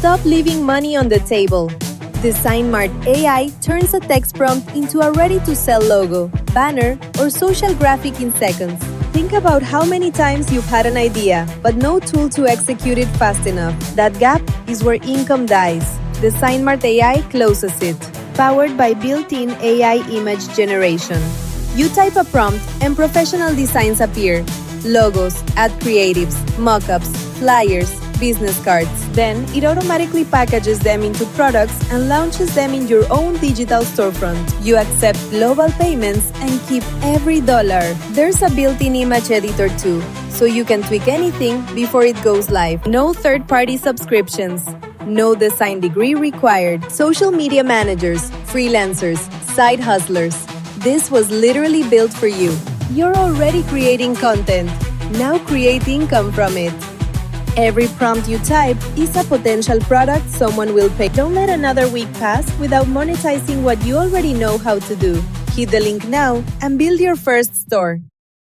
Stop leaving money on the table. DesignMart AI turns a text prompt into a ready-to-sell logo, banner, or social graphic in seconds. Think about how many times you've had an idea, but no tool to execute it fast enough. That gap is where income dies. DesignMart AI closes it. Powered by built-in AI image generation. You type a prompt and professional designs appear. Logos, ad creatives, mockups, flyers, business cards. Then, it automatically packages them into products and launches them in your own digital storefront. You accept global payments and keep every dollar. There's a built-in image editor too, so you can tweak anything before it goes live. No third-party subscriptions. No design degree required. Social media managers, freelancers, side hustlers. This was literally built for you. You're already creating content. Now create income from it. Every prompt you type is a potential product someone will pay. Don't let another week pass without monetizing what you already know how to do. Hit the link now and build your first store.